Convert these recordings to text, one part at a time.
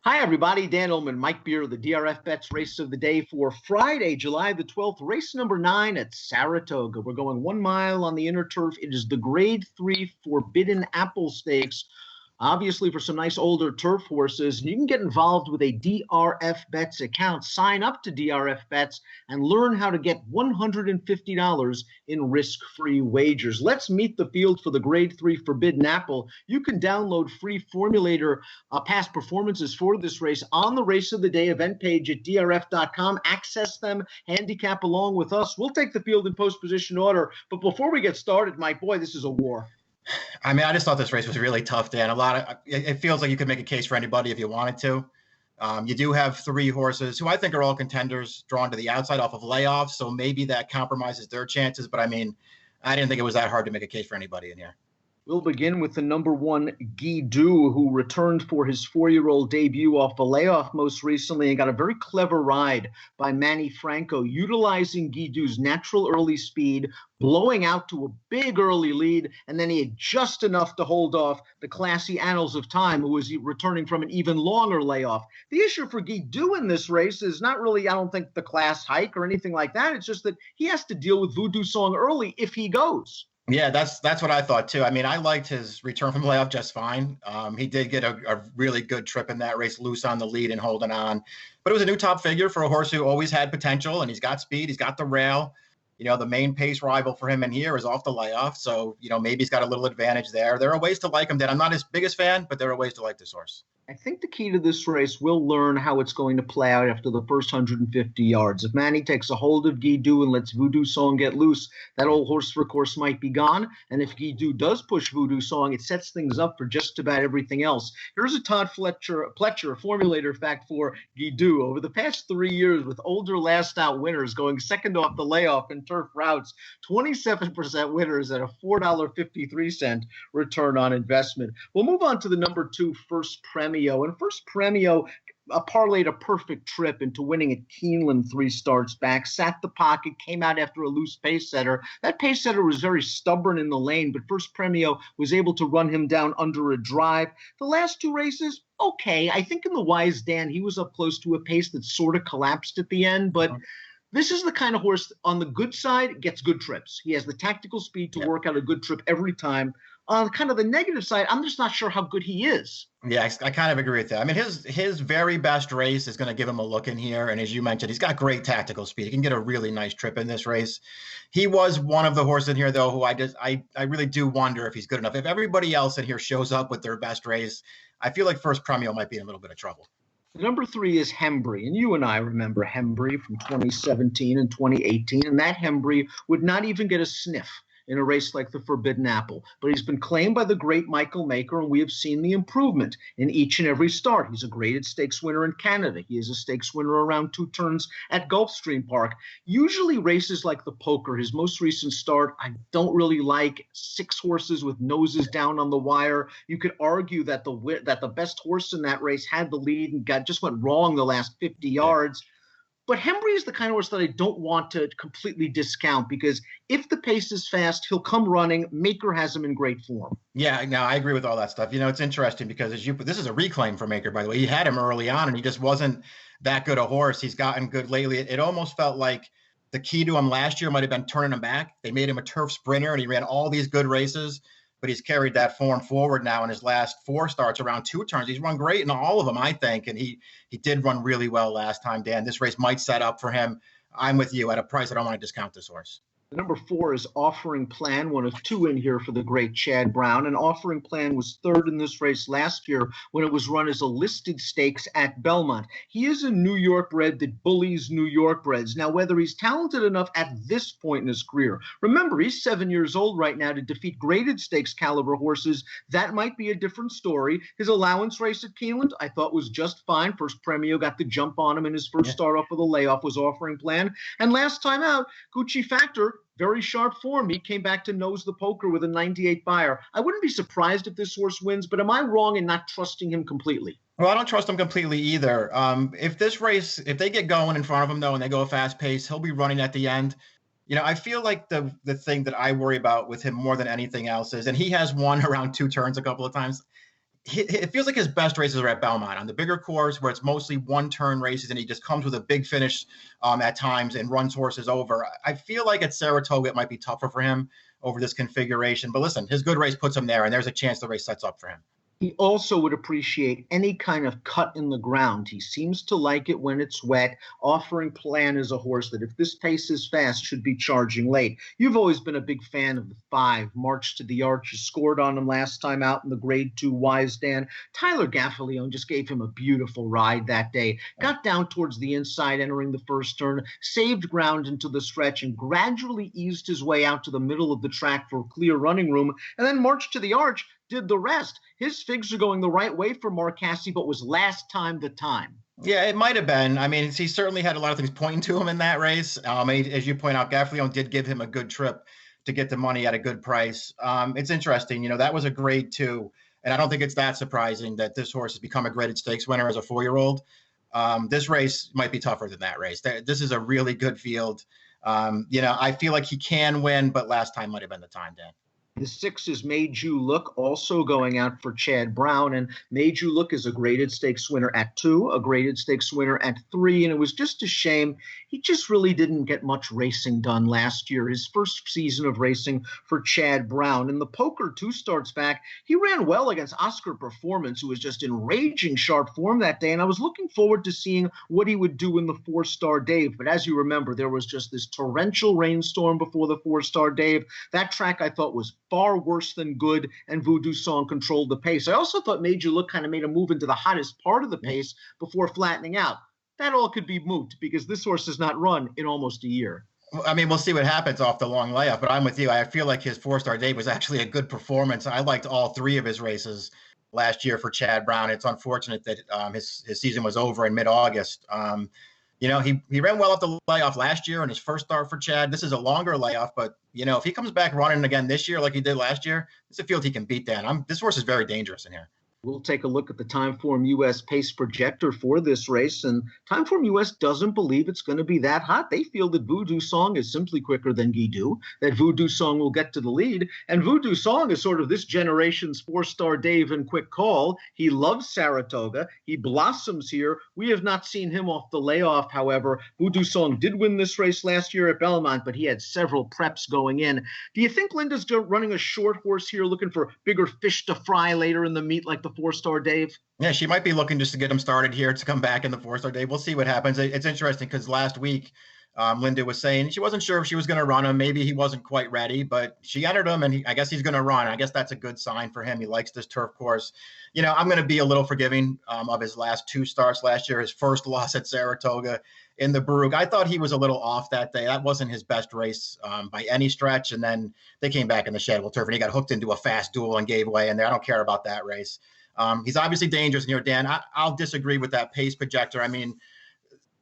Hi, everybody. Dan Illman, Mike Beer, the DRFBets race of the day for Friday, July the 12th, race number 9 at Saratoga. We're going 1 mile on the inner turf. It is the Grade 3 Forbidden Apple Stakes, obviously for some nice older turf horses. You can get involved with a DRFBets account. Sign up to DRFBets and learn how to get $150 in risk-free wagers. Let's meet the field for the Grade 3 Forbidden Apple. You can download free formulator past performances for this race on the Race of the Day event page at drf.com. Access them, handicap along with us. We'll take the field in post-position order. But before we get started, Mike, boy, this is a war. I mean, I just thought this race was really tough, Dan. It feels like you could make a case for anybody if you wanted to. You do have 3 horses who I think are all contenders drawn to the outside off of layoffs, so maybe that compromises their chances. But I mean, I didn't think it was that hard to make a case for anybody in here. We'll begin with the number 1, Dee Doo, who returned for his 4-year-old debut off a layoff most recently and got a very clever ride by Manny Franco, utilizing Dee Doo's natural early speed, blowing out to a big early lead, and then he had just enough to hold off the classy Annals of Time, who was returning from an even longer layoff. The issue for Dee Doo in this race is not really, I don't think, the class hike or anything like that. It's just that he has to deal with Voodoo Song early if he goes. Yeah, that's what I thought too. I mean, I liked his return from layoff just fine. He did get a really good trip in that race, loose on the lead and holding on. But it was a new top figure for a horse who always had potential, and he's got speed, he's got the rail. You know, the main pace rival for him in here is off the layoff, so, you know, maybe he's got a little advantage there. There are ways to like him, Dan. I'm not his biggest fan, but there are ways to like this horse. I think the key to this race, we'll learn how it's going to play out after the first 150 yards. If Manny takes a hold of Dee Doo and lets Voodoo Song get loose, that old horse for course might be gone. And if Dee Doo does push Voodoo Song, it sets things up for just about everything else. Here's a Todd Pletcher formulator fact for Dee Doo. Over the past 3 years, with older last-out winners going second off the layoff in turf routes, 27% winners at a $4.53 return on investment. We'll move on to the number 2, First Premio. And First Premio parlayed a perfect trip into winning at Keeneland 3 starts back, sat the pocket, came out after a loose pace setter. That pace setter was very stubborn in the lane, but First Premio was able to run him down under a drive. The last 2 races, okay. I think in the Wise Dan, he was up close to a pace that sort of collapsed at the end, but this is the kind of horse on the good side gets good trips. He has the tactical speed to work out a good trip every time. On kind of the negative side, I'm just not sure how good he is. Yeah, I kind of agree with that. I mean, his very best race is going to give him a look in here. And as you mentioned, he's got great tactical speed. He can get a really nice trip in this race. He was one of the horses in here, though, who I really do wonder if he's good enough. If everybody else in here shows up with their best race, I feel like First Premio might be in a little bit of trouble. Number 3 is Hembree, and you and I remember Hembree from 2017 and 2018, and that Hembree would not even get a sniff in a race like the Forbidden Apple. But he's been claimed by the great Michael Maker, and we have seen the improvement in each and every start. He's a graded stakes winner in Canada. He is a stakes winner around 2 turns at Gulfstream Park. Usually races like the Poker, his most recent start, I don't really like. 6 horses with noses down on the wire. You could argue that the best horse in that race had the lead and just went wrong the last 50 yards. But Hembree is the kind of horse that I don't want to completely discount, because if the pace is fast, he'll come running. Maker has him in great form. Yeah, no, I agree with all that stuff. You know, it's interesting because this is a reclaim for Maker, by the way. He had him early on, and he just wasn't that good a horse. He's gotten good lately. It almost felt like the key to him last year might have been turning him back. They made him a turf sprinter, and he ran all these good races. But he's carried that form forward now in his last 4 starts around 2 turns. He's run great in all of them, I think, and he did run really well last time, Dan. This race might set up for him. I'm with you. At a price, I don't want to discount this horse. The number 4 is Offering Plan, one of 2 in here for the great Chad Brown. And Offering Plan was 3rd in this race last year when it was run as a listed stakes at Belmont. He is a New York bred that bullies New York breds. Now, whether he's talented enough at this point in his career, remember, he's 7 years old right now, to defeat graded stakes caliber horses, that might be a different story. His allowance race at Keeneland, I thought, was just fine. First Premio got the jump on him in his first start off with a layoff, was Offering Plan. And last time out, Gucci Factor, very sharp form. He came back to nose the Poker with a 98 buyer. I wouldn't be surprised if this horse wins, but am I wrong in not trusting him completely? Well, I don't trust him completely either. If they get going in front of him, though, and they go a fast pace, he'll be running at the end. You know, I feel like the thing that I worry about with him more than anything else is, and he has won around 2 turns a couple of times, it feels like his best races are at Belmont on the bigger course where it's mostly one-turn races and he just comes with a big finish at times and runs horses over. I feel like at Saratoga it might be tougher for him over this configuration. But listen, his good race puts him there, and there's a chance the race sets up for him. He also would appreciate any kind of cut in the ground. He seems to like it when it's wet. Offering Plan is a horse that, if this pace is fast, should be charging late. You've always been a big fan of the 5, March to the Arch. You scored on him last time out in the Grade 2 Wise Dan. Tyler Gaffalione just gave him a beautiful ride that day. Got down towards the inside entering the first turn, saved ground into the stretch, and gradually eased his way out to the middle of the track for clear running room. And then March to the Arch did the rest. His figs are going the right way for Marcassi, but was last time the time. Yeah, it might have been. I mean, he certainly had a lot of things pointing to him in that race. As you point out, Gaffalione did give him a good trip to get the money at a good price. It's interesting. That was a Grade 2, and I don't think it's that surprising that this horse has become a graded stakes winner as a 4-year-old. This race might be tougher than that race. This is a really good field. I feel like he can win, but last time might have been the time, Dan. The 6 is Made You Look, also going out for Chad Brown. And Made You Look is a graded stakes winner at 2, a graded stakes winner at 3. And it was just a shame. He just really didn't get much racing done last year, his first season of racing for Chad Brown. In the poker 2 starts back, he ran well against Oscar Performance, who was just in raging sharp form that day. And I was looking forward to seeing what he would do in the 4-star Dave. But as you remember, there was just this torrential rainstorm before the 4-star Dave. That track I thought was far worse than good, and Voodoo Song controlled the pace. I also thought Made You Look kind of made a move into the hottest part of the pace before flattening out. That all could be moot because this horse has not run in almost a year. I mean, we'll see what happens off the long layoff, but I'm with you. I feel like his 4-star Dave was actually a good performance. I liked all 3 of his races last year for Chad Brown. It's unfortunate that his season was over in mid-August. He ran well off the layoff last year in his first start for Chad. This is a longer layoff, but, if he comes back running again this year like he did last year, it's a field he can beat Dan. This horse is very dangerous in here. We'll take a look at the Timeform US pace projector for this race, and Timeform US doesn't believe it's going to be that hot. They feel that Voodoo Song is simply quicker than Dee Doo, that Voodoo Song will get to the lead, and Voodoo Song is sort of this generation's 4-star Dave and quick call. He loves Saratoga. He blossoms here. We have not seen him off the layoff, however. Voodoo Song did win this race last year at Belmont, but he had several preps going in. Do you think Linda's running a short horse here, looking for bigger fish to fry later in the meet like the 4-star Dave? Yeah, she might be looking just to get him started here to come back in the 4-star Dave. We'll see what happens. It's interesting because last week Linda was saying she wasn't sure if she was going to run him. Maybe he wasn't quite ready, but she entered him, and I guess he's going to run. I guess that's a good sign for him. He likes this turf course. I'm going to be a little forgiving of his last 2 starts last year. His first loss at Saratoga in the Brugge. I thought he was a little off that day. That wasn't his best race by any stretch. And then they came back in the Shadwell turf, and he got hooked into a fast duel and gave way in there. I don't care about that race. He's obviously dangerous in here, Dan. I'll disagree with that pace projector. I mean,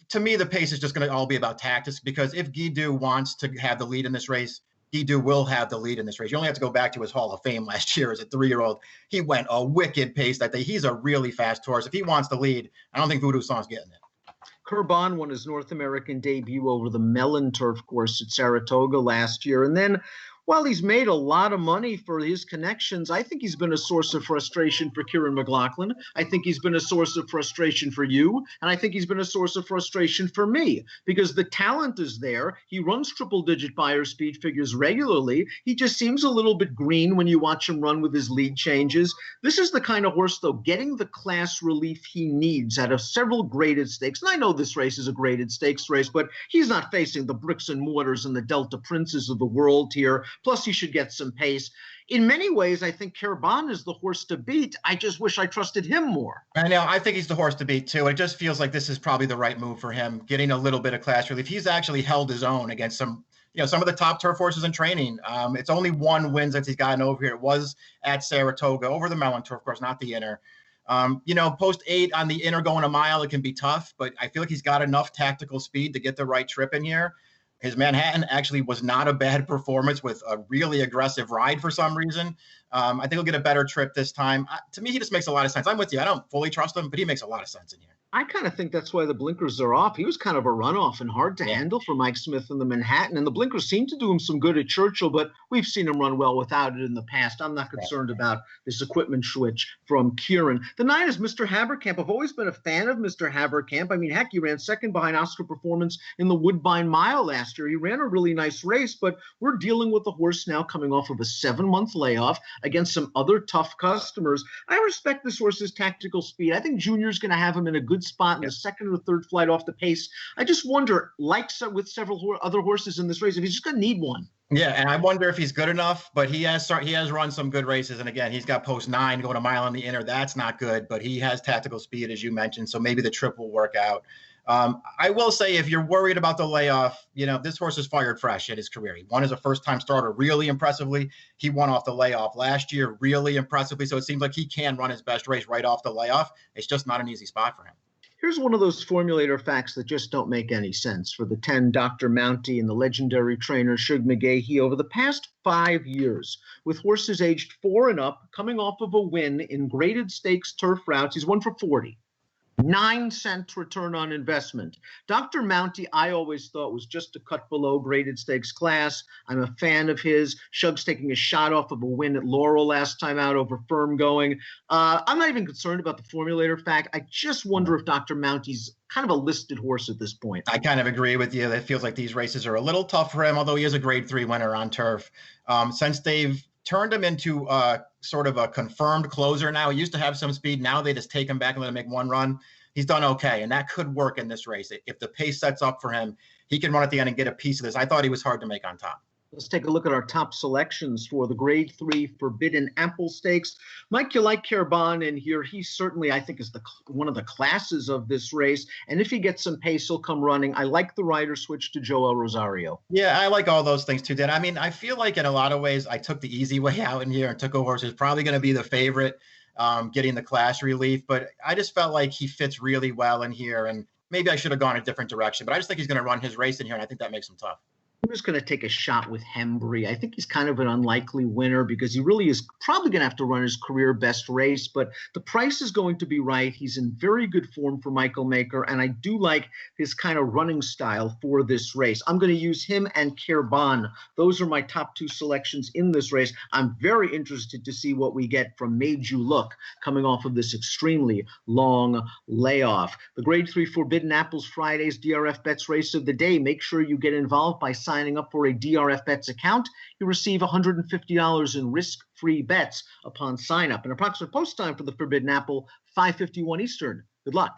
to me, the pace is just going to all be about tactics, because if Dee Doo wants to have the lead in this race, Dee Doo will have the lead in this race. You only have to go back to his Hall of Fame last year as a 3-year-old. He went a wicked pace that day. He's a really fast horse. If he wants the lead, I don't think Voodoo Song's getting it. Caraboun won his North American debut over the Mellon turf course at Saratoga last year. And then, while he's made a lot of money for his connections, I think he's been a source of frustration for Kieran McLaughlin. I think he's been a source of frustration for you. And I think he's been a source of frustration for me, because the talent is there. He runs triple-digit buyer speed figures regularly. He just seems a little bit green when you watch him run with his lead changes. This is the kind of horse, though, getting the class relief he needs out of several graded stakes. And I know this race is a graded stakes race, but he's not facing the Bricks and Mortars and the Delta Princes of the world here. Plus, he should get some pace. In many ways, I think Caraboun is the horse to beat. I just wish I trusted him more. I know. I think he's the horse to beat, too. It just feels like this is probably the right move for him, getting a little bit of class relief. He's actually held his own against some of the top turf horses in training. It's only 1 win since he's gotten over here. It was at Saratoga over the Mellon turf course, not the inner. Post 8 on the inner going a mile, it can be tough, but I feel like he's got enough tactical speed to get the right trip in here. His Manhattan actually was not a bad performance with a really aggressive ride for some reason. I think he'll get a better trip this time. To me, he just makes a lot of sense. I'm with you. I don't fully trust him, but he makes a lot of sense in here. I kind of think that's why the blinkers are off. He was kind of a runoff and hard to Yeah. handle for Mike Smith in the Manhattan, and the blinkers seem to do him some good at Churchill, but we've seen him run well without it in the past. I'm not concerned about this equipment switch from Kieran. The 9 is Mr. Havercamp. I've always been a fan of Mr. Havercamp. I mean, heck, he ran second behind Oscar Performance in the Woodbine Mile last year. He ran a really nice race, but we're dealing with a horse now coming off of a 7-month layoff against some other tough customers. I respect this horse's tactical speed. I think Junior's going to have him in a good spot in the second or third flight off the pace. I just wonder, like with several other horses in this race, if he's just going to need one. Yeah, and I wonder if he's good enough, but he has run some good races. And again, he's got post 9 going a mile on the inner. That's not good, but he has tactical speed, as you mentioned. So maybe the trip will work out. I will say, if you're worried about the layoff, this horse is fired fresh at his career. He won as a first-time starter really impressively. He won off the layoff last year really impressively. So it seems like he can run his best race right off the layoff. It's just not an easy spot for him. Here's one of those formulator facts that just don't make any sense for the 10 Dr. Mounty and the legendary trainer Shug McGahee. Over the past 5 years, with horses aged 4 and up, coming off of a win in graded stakes turf routes, he's won for 40. 9-cent return on investment. Dr. Mounty, I always thought, was just a cut below graded stakes class. I'm a fan of his. Shug's taking a shot off of a win at Laurel last time out over Firm Going. I'm not even concerned about the formulator fact. I just wonder if Dr. Mounty's kind of a listed horse at this point. I kind of agree with you. It feels like these races are a little tough for him, although he is a grade 3 winner on turf. Since they've turned him into sort of a confirmed closer now. He used to have some speed. Now they just take him back and let him make one run. He's done okay, and that could work in this race. If the pace sets up for him, he can run at the end and get a piece of this. I thought he was hard to make on top. Let's take a look at our top selections for the Grade 3 Forbidden Apple Stakes. Mike, you like Caraboun in here. He certainly, I think, is one of the classes of this race. And if he gets some pace, he'll come running. I like the rider switch to Joel Rosario. Yeah, I like all those things too, Dan. I mean, I feel like in a lot of ways I took the easy way out in here and took a horse who's probably going to be the favorite, getting the class relief. But I just felt like he fits really well in here. And maybe I should have gone a different direction. But I just think he's going to run his race in here, and I think that makes him tough. I'm just going to take a shot with Hembree. I think he's kind of an unlikely winner because he really is probably going to have to run his career best race, but the price is going to be right. He's in very good form for Michael Maker, and I do like his kind of running style for this race. I'm going to use him and Caraboun. Those are my top 2 selections in this race. I'm very interested to see what we get from Made You Look coming off of this extremely long layoff. The Grade 3 Forbidden Apples Fridays DRFBets race of the day. Make sure you get involved by signing up for a DRFBets account. You receive $150 in risk-free bets upon sign up. An approximate post time for the Forbidden Apple, 5:51 Eastern. Good luck.